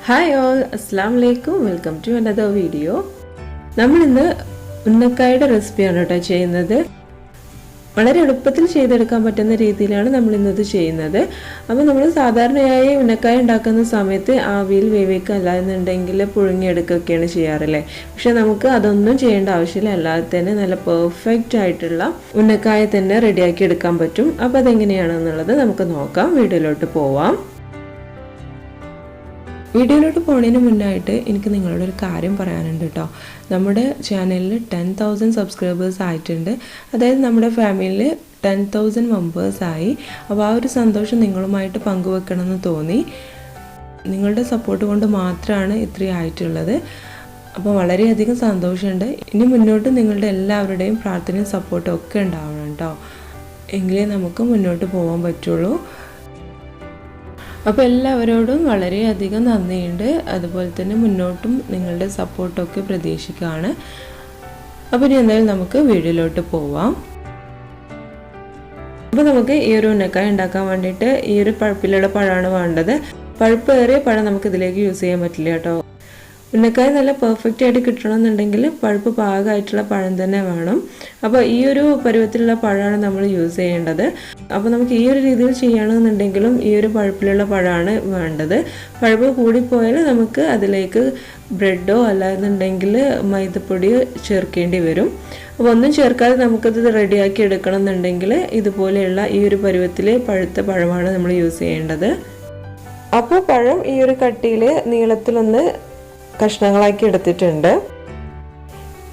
Hi all, അസ്സാം വലൈക്കും. Welcome to another video. നമ്മളിന്ന് ഉന്നക്കായുടെ റെസിപ്പിയാണ് കേട്ടോ ചെയ്യുന്നത്. വളരെ എളുപ്പത്തിൽ ചെയ്തെടുക്കാൻ പറ്റുന്ന രീതിയിലാണ് നമ്മൾ ഇന്നത് ചെയ്യുന്നത്. അപ്പോൾ നമ്മൾ സാധാരണയായി ഉന്നക്കായ ഉണ്ടാക്കുന്ന സമയത്ത് ആവിയിൽ വേവിക്കുക, അല്ല എന്നുണ്ടെങ്കിൽ പുഴുങ്ങിയെടുക്കുകയൊക്കെയാണ് ചെയ്യാറില്ലേ. പക്ഷെ നമുക്ക് അതൊന്നും ചെയ്യേണ്ട ആവശ്യമില്ല. അല്ലാതെ തന്നെ നല്ല പെർഫെക്റ്റ് ആയിട്ടുള്ള ഉന്നക്കായ തന്നെ റെഡിയാക്കി എടുക്കാൻ പറ്റും. അപ്പോൾ അതെങ്ങനെയാണെന്നുള്ളത് നമുക്ക് നോക്കാം. വീഡിയോയിലോട്ട് പോവാം. വീഡിയോയിലോട്ട് പോകുന്നതിന് മുന്നായിട്ട് എനിക്ക് നിങ്ങളോട് ഒരു കാര്യം പറയാനുണ്ട് കേട്ടോ. നമ്മുടെ ചാനലിൽ 10,000 സബ്സ്ക്രൈബേഴ്സ് ആയിട്ടുണ്ട്. അതായത് നമ്മുടെ ഫാമിലിയിൽ 10,000 മെമ്പേഴ്സായി. അപ്പോൾ ആ ഒരു സന്തോഷം നിങ്ങളുമായിട്ട് പങ്കുവെക്കണമെന്ന് തോന്നി. നിങ്ങളുടെ സപ്പോർട്ട് കൊണ്ട് മാത്രമാണ് ഇത്രയും ആയിട്ടുള്ളത്. അപ്പോൾ വളരെയധികം സന്തോഷമുണ്ട്. ഇനി മുന്നോട്ട് നിങ്ങളുടെ എല്ലാവരുടെയും പ്രാർത്ഥനയും സപ്പോർട്ടും ഒക്കെ ഉണ്ടാവണം കേട്ടോ. എങ്കിലേ നമുക്ക് മുന്നോട്ട് പോകാൻ പറ്റുള്ളൂ. അപ്പോൾ എല്ലാവരോടും വളരെയധികം നന്ദിയുണ്ട്. അതുപോലെ തന്നെ മുന്നോട്ടും നിങ്ങളുടെ സപ്പോർട്ടൊക്കെ പ്രതീക്ഷിക്കുകയാണ്. അപ്പോൾ ഇനി എന്തായാലും നമുക്ക് വീഡിയോയിലോട്ട് പോവാം. അപ്പോൾ നമുക്ക് ഈ ഒരു ഉന്നക്കായ ഉണ്ടാക്കാൻ വേണ്ടിയിട്ട് ഈ ഒരു പഴുപ്പിലുള്ള പഴമാണ് വേണ്ടത്. പഴുപ്പേറിയ പഴം നമുക്ക് ഇതിലേക്ക് യൂസ് ചെയ്യാൻ പറ്റില്ല കേട്ടോ. ഉന്നക്കായ നല്ല പെർഫെക്റ്റ് ആയിട്ട് കിട്ടണമെന്നുണ്ടെങ്കിൽ പഴുപ്പ് പാകമായിട്ടുള്ള പഴം തന്നെ വേണം. അപ്പോൾ ഈ ഒരു പരുവത്തിലുള്ള പഴമാണ് നമ്മൾ യൂസ് ചെയ്യേണ്ടത്. അപ്പോൾ നമുക്ക് ഈ ഒരു രീതിയിൽ ചെയ്യണമെന്നുണ്ടെങ്കിലും ഈ ഒരു പഴുപ്പിലുള്ള പഴമാണ് വേണ്ടത്. പഴുപ്പ് കൂടിപ്പോയാൽ നമുക്ക് അതിലേക്ക് ബ്രെഡോ അല്ലാന്നുണ്ടെങ്കിൽ മൈദപ്പൊടിയോ ചേർക്കേണ്ടി വരും. അപ്പോൾ ഒന്നും ചേർക്കാതെ നമുക്കത് റെഡിയാക്കി എടുക്കണം എന്നുണ്ടെങ്കിൽ ഇതുപോലെയുള്ള ഈ ഒരു പരുവത്തിൽ പഴുത്ത പഴമാണ് നമ്മൾ യൂസ് ചെയ്യേണ്ടത്. അപ്പോൾ പഴം ഈ ഒരു കട്ടിയിൽ നീളത്തിലൊന്ന് കഷ്ണങ്ങളാക്കി എടുത്തിട്ടുണ്ട്.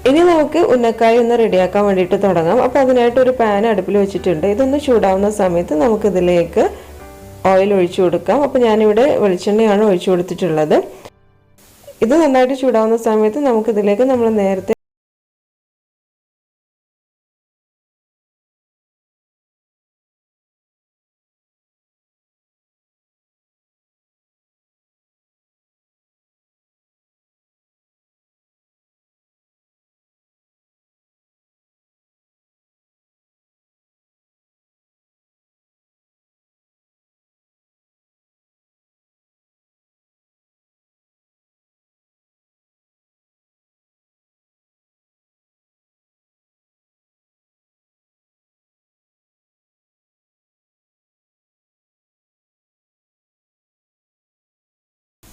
ഇനി നമുക്ക് ഉന്നക്കായ ഒന്ന് റെഡിയാക്കാൻ വേണ്ടിയിട്ട് തുടങ്ങാം. അപ്പോൾ അതിനായിട്ട് ഒരു പാൻ അടുപ്പിൽ വെച്ചിട്ടുണ്ട്. ഇതൊന്ന് ചൂടാവുന്ന സമയത്ത് നമുക്കിതിലേക്ക് ഓയിൽ ഒഴിച്ചു കൊടുക്കാം. അപ്പോൾ ഞാനിവിടെ വെളിച്ചെണ്ണയാണ് ഒഴിച്ചു കൊടുത്തിട്ടുള്ളത്. ഇത് നന്നായിട്ട് ചൂടാവുന്ന സമയത്ത് നമുക്കിതിലേക്ക് നമ്മൾ നേരത്തെ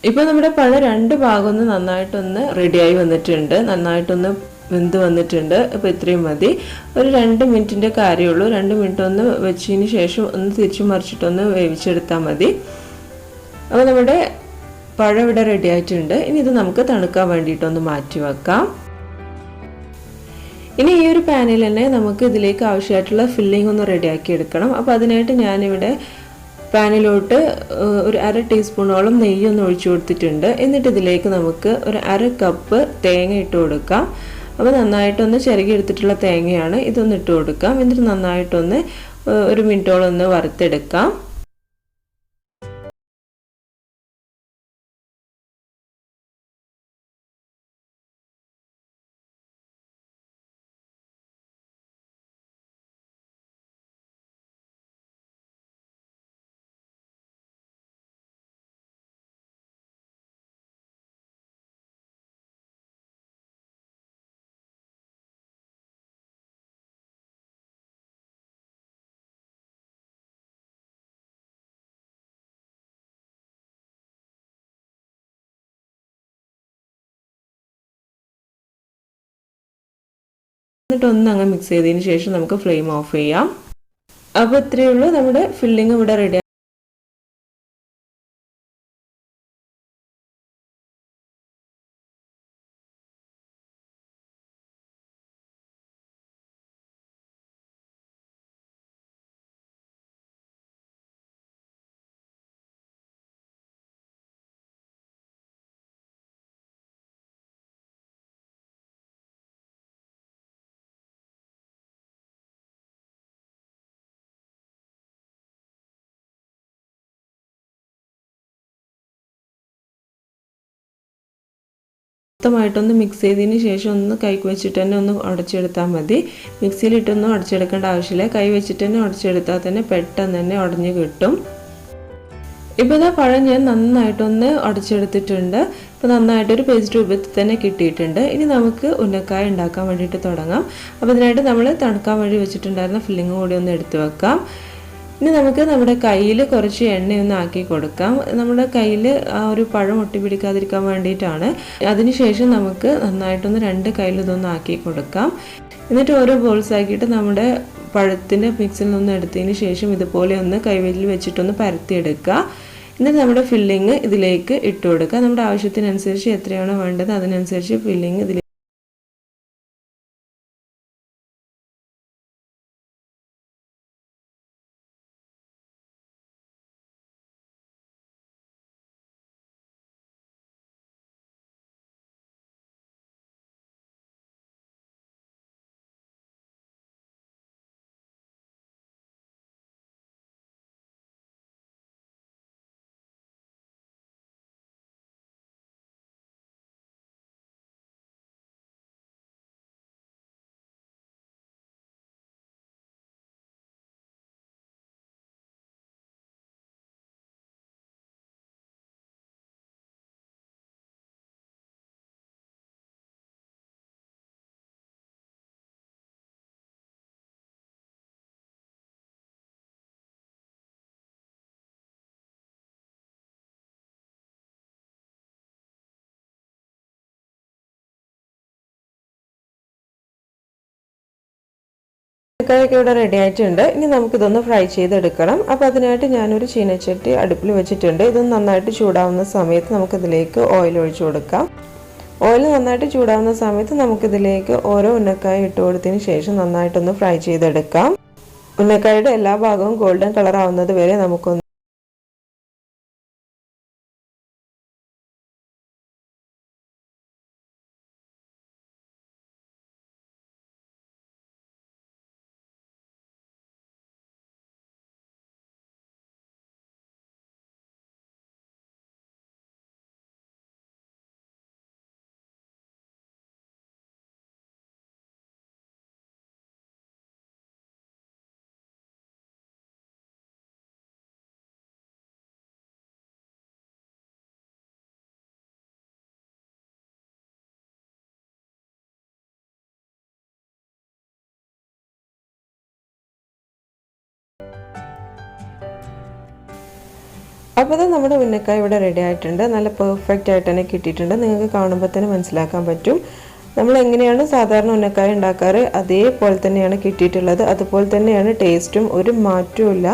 ഇപ്പോൾ നമ്മുടെ പഴം രണ്ട് ഭാഗം ഒന്ന് നന്നായിട്ടൊന്ന് റെഡിയായി വന്നിട്ടുണ്ട്. നന്നായിട്ടൊന്ന് വെന്ത് വന്നിട്ടുണ്ട്. അപ്പോൾ ഇത്രയും മതി. ഒരു 2 മിനിറ്റിൻ്റെ കാര്യമുള്ളൂ. 2 മിനിറ്റ് ഒന്ന് വെച്ചതിന് ശേഷം ഒന്ന് തിരിച്ചു മറിച്ചിട്ടൊന്ന് വേവിച്ചെടുത്താൽ മതി. അപ്പോൾ നമ്മുടെ പഴം ഇവിടെ റെഡി ആയിട്ടുണ്ട്. ഇനി ഇത് നമുക്ക് തണുക്കാൻ വേണ്ടിയിട്ടൊന്ന് മാറ്റി വെക്കാം. ഇനി ഈ ഒരു പാനിൽ തന്നെ നമുക്ക് ഇതിലേക്ക് ആവശ്യമായിട്ടുള്ള ഫില്ലിംഗ് ഒന്ന് റെഡിയാക്കി എടുക്കണം. അപ്പോൾ അതിനായിട്ട് ഞാനിവിടെ പാനിലോട്ട് ഒരു 1/2 ടീസ്പൂണോളം നെയ്യൊന്ന് ഒഴിച്ചു കൊടുത്തിട്ടുണ്ട്. എന്നിട്ട് ഇതിലേക്ക് നമുക്ക് ഒരു 1/2 കപ്പ് തേങ്ങ ഇട്ട് കൊടുക്കാം. അപ്പോൾ നന്നായിട്ടൊന്ന് ചിരകി എടുത്തിട്ടുള്ള തേങ്ങയാണ്. ഇതൊന്ന് ഇട്ട് കൊടുക്കാം. എന്നിട്ട് നന്നായിട്ടൊന്ന് 1 മിനിറ്റോളം ഒന്ന് വറുത്തെടുക്കാം. എന്നിട്ട് ഒന്ന് അങ്ങ് മിക്സ് ചെയ്തതിന് ശേഷം നമുക്ക് ഫ്ലെയിം ഓഫ് ചെയ്യാം. അപ്പോൾ ഇത്രയേ ഉള്ളൂ. നമ്മുടെ ഫില്ലിംഗ് ഇവിടെ റെഡി. മൊത്തമായിട്ടൊന്ന് മിക്സ് ചെയ്തതിന് ശേഷം ഒന്ന് കൈക്ക് വെച്ചിട്ട് തന്നെ ഒന്ന് ഉടച്ചെടുത്താൽ മതി. മിക്സിയിലിട്ടൊന്നും ഉടച്ചെടുക്കേണ്ട ആവശ്യമില്ല. കൈ വെച്ചിട്ട് തന്നെ ഉടച്ചെടുത്താൽ തന്നെ പെട്ടെന്ന് തന്നെ ഉടഞ്ഞ് കിട്ടും. ഇപ്പോൾ ഇതാ പഴം ഞാൻ നന്നായിട്ടൊന്ന് ഉടച്ചെടുത്തിട്ടുണ്ട്. ഇപ്പോൾ നന്നായിട്ടൊരു പേസ്റ്റ് രൂപത്തിൽ തന്നെ കിട്ടിയിട്ടുണ്ട്. ഇനി നമുക്ക് ഉന്നക്കായ ഉണ്ടാക്കാൻ വേണ്ടിയിട്ട് തുടങ്ങാം. അപ്പോൾ ഇതിനായിട്ട് നമ്മൾ തണുക്കാൻ വേണ്ടി വെച്ചിട്ടുണ്ടായിരുന്ന ഫില്ലിങ് കൂടി ഒന്ന് എടുത്തു വെക്കാം. ഇനി നമുക്ക് നമ്മുടെ കയ്യിൽ കുറച്ച് എണ്ണയൊന്ന് ആക്കി കൊടുക്കാം. നമ്മുടെ കയ്യിൽ ആ ഒരു പഴം ഒട്ടി പിടിക്കാതിരിക്കാൻ വേണ്ടിയിട്ടാണ്. അതിനുശേഷം നമുക്ക് നന്നായിട്ടൊന്ന് 2 കയ്യിൽ ഇതൊന്ന് ആക്കി കൊടുക്കാം. എന്നിട്ട് ഓരോ ബോൾസ് ആക്കിയിട്ട് നമ്മുടെ പഴത്തിൻ്റെ മിക്സിൽ നിന്ന് എടുത്തതിന് ശേഷം ഇതുപോലെ ഒന്ന് കൈവിരലിൽ വെച്ചിട്ടൊന്ന് പരത്തിയെടുക്കുക. എന്നിട്ട് നമ്മുടെ ഫില്ലിങ് ഇതിലേക്ക് ഇട്ട് കൊടുക്കുക. നമ്മുടെ ആവശ്യത്തിനനുസരിച്ച് എത്രയാണോ വേണ്ടത് അതിനനുസരിച്ച് ഫില്ലിങ് ഇതിലേക്ക് ഉന്നക്കായൊക്കെ ഇവിടെ റെഡി ആയിട്ടുണ്ട്. ഇനി നമുക്കിതൊന്ന് ഫ്രൈ ചെയ്തെടുക്കണം. അപ്പോൾ അതിനായിട്ട് ഞാനൊരു ചീനച്ചട്ടി അടുപ്പിൽ വെച്ചിട്ടുണ്ട്. ഇതൊന്ന് നന്നായിട്ട് ചൂടാവുന്ന സമയത്ത് നമുക്കിതിലേക്ക് ഓയിൽ ഒഴിച്ചു കൊടുക്കാം. ഓയിൽ നന്നായിട്ട് ചൂടാവുന്ന സമയത്ത് നമുക്കിതിലേക്ക് ഓരോ ഉന്നക്കായ ഇട്ട് കൊടുത്തതിന് ശേഷം നന്നായിട്ടൊന്ന് ഫ്രൈ ചെയ്തെടുക്കാം. ഉന്നക്കായുടെ എല്ലാ ഭാഗവും ഗോൾഡൻ കളർ ആവുന്നത് വരെ നമുക്കൊന്ന് അപ്പോൾ അത് നമ്മുടെ ഉന്നക്കായ ഇവിടെ റെഡി ആയിട്ടുണ്ട്. നല്ല പെർഫെക്റ്റ് ആയിട്ട് തന്നെ കിട്ടിയിട്ടുണ്ട്. നിങ്ങൾക്ക് കാണുമ്പോൾ തന്നെ മനസ്സിലാക്കാൻ പറ്റും. നമ്മൾ എങ്ങനെയാണ് സാധാരണ ഉന്നക്കായ ഉണ്ടാക്കാറ് അതേപോലെ തന്നെയാണ് കിട്ടിയിട്ടുള്ളത്. അതുപോലെ തന്നെയാണ് ടേസ്റ്റും, ഒരു മാറ്റവും.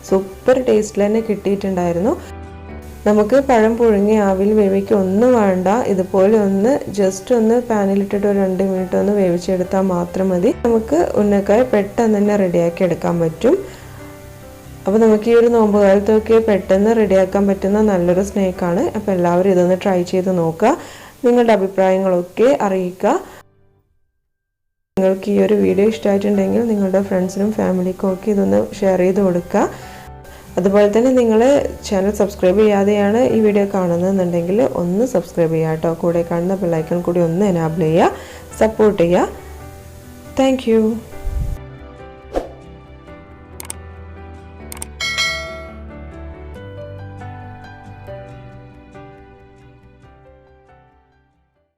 സൂപ്പർ ടേസ്റ്റിൽ തന്നെ കിട്ടിയിട്ടുണ്ടായിരുന്നു. നമുക്ക് പഴം പുഴുങ്ങി ആവിൽ വേവിക്കുക ഒന്നും വേണ്ട. ഇതുപോലെ ഒന്ന് ജസ്റ്റ് ഒന്ന് പാനിലിട്ടിട്ട് ഒരു 2 മിനിറ്റ് ഒന്ന് വേവിച്ചെടുത്താൽ മാത്രം മതി. നമുക്ക് ഉന്നക്കായ പെട്ടെന്ന് തന്നെ റെഡിയാക്കി എടുക്കാൻ പറ്റും. അപ്പോൾ നമുക്ക് ഈ ഒരു നോമ്പ് കാലത്തൊക്കെ പെട്ടെന്ന് റെഡിയാക്കാൻ പറ്റുന്ന നല്ലൊരു സ്നാക്കാണ്. അപ്പോൾ എല്ലാവരും ഇതൊന്ന് ട്രൈ ചെയ്ത് നോക്കുക. നിങ്ങളുടെ അഭിപ്രായങ്ങളൊക്കെ അറിയിക്കുക. നിങ്ങൾക്ക് ഈ ഒരു വീഡിയോ ഇഷ്ടമായിട്ടുണ്ടെങ്കിൽ നിങ്ങളുടെ ഫ്രണ്ട്സിനും ഫാമിലിക്കും ഒക്കെ ഇതൊന്ന് ഷെയർ ചെയ്ത് കൊടുക്കുക. അതുപോലെ തന്നെ നിങ്ങൾ ചാനൽ സബ്സ്ക്രൈബ് ചെയ്യാതെയാണ് ഈ വീഡിയോ കാണുന്നതെന്നുണ്ടെങ്കിൽ ഒന്ന് സബ്സ്ക്രൈബ് ചെയ്യുക കേട്ടോ. കൂടെ കാണുന്ന ബെൽ ഐക്കൺ കൂടി ഒന്ന് എനാബിൾ ചെയ്യുക, സപ്പോർട്ട് ചെയ്യുക. താങ്ക്